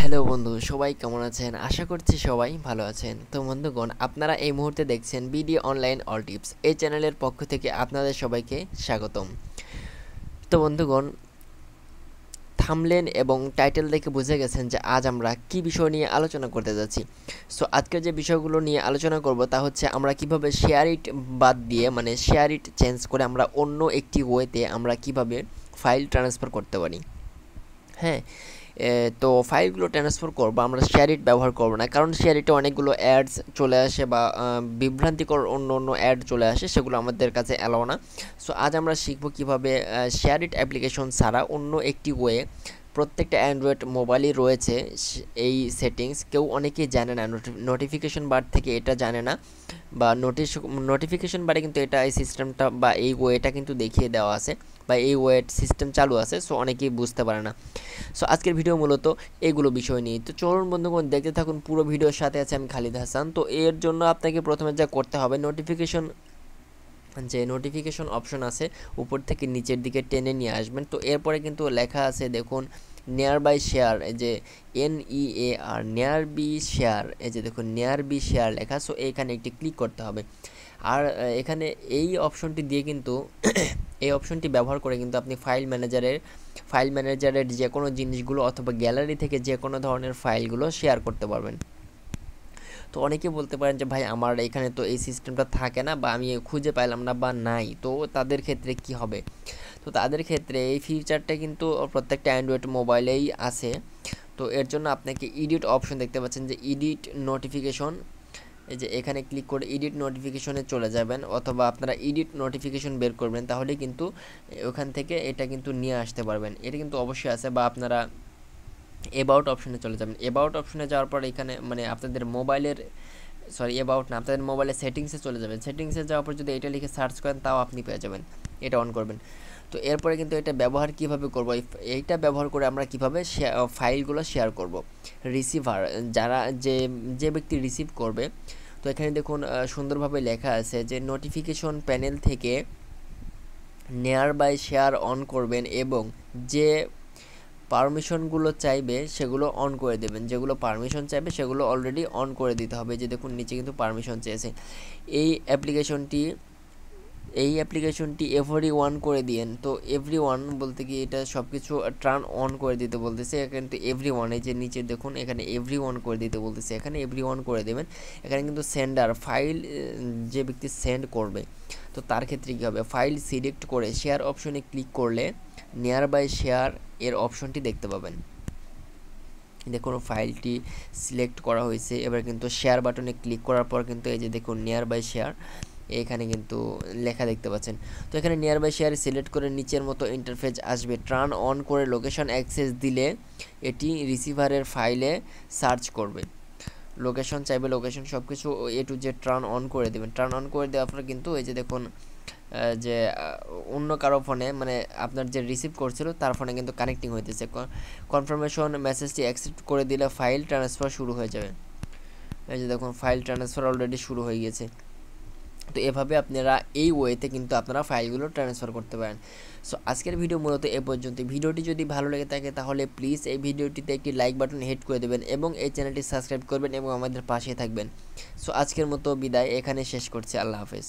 Hello বন্ধু, সবাই কেমন আছেন? আশা করছি সবাই ভালো আছেন। তো বন্ধুগণ, আপনারা এই মুহূর্তে দেখছেন বিডি অনলাইন অল টিপস। এই চ্যানেলের পক্ষ থেকে আপনাদের সবাইকে স্বাগতম। তো বন্ধুগণ, থাম্বনেল এবং টাইটেল দেখে বুঝে গেছেন যে আজ আমরা কি বিষয় নিয়ে আলোচনা করতে যাচ্ছি। সো আজকের যে বিষয়গুলো নিয়ে আলোচনা করব তা হচ্ছে আমরা কিভাবে SHAREit বাদ দিয়ে, মানে SHAREit চেঞ্জ করে আমরা অন্য একটি ওয়েতে আমরা কিভাবে ফাইল ট্রান্সফার করতে পারি। হ্যাঁ, তো ফাইলগুলো ট্রান্সফার করবো আমরা, SHAREit ব্যবহার করব না, কারণ SHAREitে অনেকগুলো অ্যাডস চলে আসে বা বিভ্রান্তিকর অন্য অন্য অ্যাড চলে আসে, সেগুলো আমাদের কাছে অ্যালাও না। সো আজ আমরা শিখব কীভাবে SHAREit অ্যাপ্লিকেশন ছাড়া অন্য একটি ওয়ে, প্রত্যেকটা অ্যান্ড্রয়েড মোবাইলই রয়েছে এই সেটিংস, কেউ অনেকেই জানে না, নোটিফিকেশন বার থেকে এটা জানে না, বা নোটিফিকেশন বারে কিন্তু এটা এই সিস্টেমটা বা এই ওয়েটা কিন্তু দেখিয়ে দেওয়া আছে, বা এই ওয়েট সিস্টেম চালু আছে। সো অনেকেই বুঝতে পারে না। সো আজকের ভিডিও মূলত এগুলো বিষয় নিয়ে। তো চলুন বন্ধুগণ, দেখতে থাকুন পুরো ভিডিওর সাথে আছে আমি খালিদ হাসান। তো এর জন্য আপনাকে প্রথমে যা করতে হবে, নোটিফিকেশন অপশন আছে উপর থেকে নিচের দিকে টেনে নিয়ে আসবেন। তো এরপরে কিন্তু লেখা আছে দেখুন নিয়ার বাই শেয়ার, এই যে NEAR, নিয়ার বি শেয়ার, এই যে দেখুন নিয়ার বি শেয়ার লেখা। সো এইখানে একটি ক্লিক করতে হবে। আর এখানে এই অপশনটি দিয়ে কিন্তু এই অপশনটি ব্যবহার করে কিন্তু আপনি ফাইল ম্যানেজারের যে কোনো জিনিসগুলো অথবা গ্যালারি থেকে যে কোনো ধরনের ফাইলগুলো শেয়ার করতে পারবেন। তো অনেকে বলতে পারেন যে ভাই আমার এখানে তো এই সিস্টেমটা থাকে না, বা আমি খুঁজে পাইলাম না, বা নাই, তো তাদের ক্ষেত্রে কি হবে? তো তাদের ক্ষেত্রে এই ফিচারটা কিন্তু প্রত্যেকটা অ্যান্ড্রয়েড মোবাইলেই আছে। তো এর জন্য আপনাকে এডিট অপশন দেখতে পাচ্ছেন, যে এডিট নোটিফিকেশন, এই যে এখানে ক্লিক করে এডিট নোটিফিকেশনে চলে যাবেন, অথবা আপনারা এডিট নোটিফিকেশন বের করবেন, তাহলে কিন্তু ওখান থেকে এটা কিন্তু নিয়ে আসতে পারবেন। এটা কিন্তু অবশ্যই আছে। বা আপনারা অ্যাবাউট অপশনে চলে যাবেন। অ্যাবাউট অপশনে যাওয়ার পর এখানে মানে আপনাদের মোবাইলের, অ্যাবাউট না, আপনাদের মোবাইলের সেটিংসে চলে যাবেন। সেটিংসে যাওয়ার পর যদি এটা লিখে সার্চ করেন তাও আপনি পেয়ে যাবেন, এটা অন করবেন। তো এরপরে কিন্তু এটা ব্যবহার কিভাবে করব, এইটা ব্যবহার করে আমরা কিভাবে ফাইলগুলো শেয়ার করব। রিসিভার, যারা যে ব্যক্তি রিসিভ করবে, তো এখানে দেখুন সুন্দরভাবে লেখা আছে যে নোটিফিকেশন প্যানেল থেকে নিয়ার বাই শেয়ার অন করবেন এবং যে পারমিশনগুলো চাইবে সেগুলো অন করে দেবেন। যেগুলো পারমিশন চাইবে সেগুলো অলরেডি অন করে দিতে হবে। যে দেখুন নিচে কিন্তু পারমিশন চেয়েছে। এই অ্যাপ্লিকেশনটি এভরিওয়ান করে দিয়েন। তো এভরিওয়ান বলতে কি এটা সব কিছু টার্ন অন করে দিতে বলতেছে, কিন্তু এভরিওয়ান, এই যে নিচে দেখুন এখানে এভরিওয়ান করে দিতে বলতেছে, এখানে এভরিওয়ান করে দেবেন। এখানে কিন্তু সেন্ডার, ফাইল যে ব্যক্তি সেন্ড করবে, তো তার ক্ষেত্রে কী হবে, ফাইল সিলেক্ট করে শেয়ার অপশনে ক্লিক করলে নিয়ার বাই শেয়ার এর অপশনটি দেখতে পাবেন। দেখুন ফাইলটি সিলেক্ট করা হয়েছে। এবার কিন্তু শেয়ার বাটনে ক্লিক করার পর কিন্তু এই যে দেখুন নিয়ার বাই শেয়ার এখানে কিন্তু লেখা দেখতে পাচ্ছেন। তো এখানে নিয়ার বাই শেয়ার সিলেক্ট করে নিচের মতো ইন্টারফেস আসবে। টার্ন অন করে লোকেশন অ্যাক্সেস দিলে এটি রিসিভারের ফাইলে সার্চ করবে। লোকেশন চাইবে, লোকেশন সব কিছু A to Z turn on করে দেবেন। টার্ন অন করে দেওয়ার পর কিন্তু এই যে দেখুন যে অন্য কারো ফোনে, মানে আপনার যে রিসিভ করছিল তার ফোনে কিন্তু কানেক্টিং হইতেছে। কনফার্মেশন মেসেজটি অ্যাকসেপ্ট করে দিলে ফাইল ট্রান্সফার শুরু হয়ে যাবে। এই যে দেখুন ফাইল ট্রান্সফার অলরেডি শুরু হয়ে গেছে। তো এভাবে আপনারা এই ওয়েতে কিন্তু আপনারা ফাইলগুলো ট্রান্সফার করতে পারেন। সো আজকের ভিডিও মূলত এ পর্যন্ত। ভিডিওটি যদি ভালো লেগে থাকে তাহলে প্লিজ এই ভিডিওটিতে একটি লাইক বাটন হিট করে দেবেন এবং এই চ্যানেলটি সাবস্ক্রাইব করবেন এবং আমাদের পাশে থাকবেন। সো আজকের মতো বিদায়, এখানে শেষ করছি। আল্লাহ হাফেজ।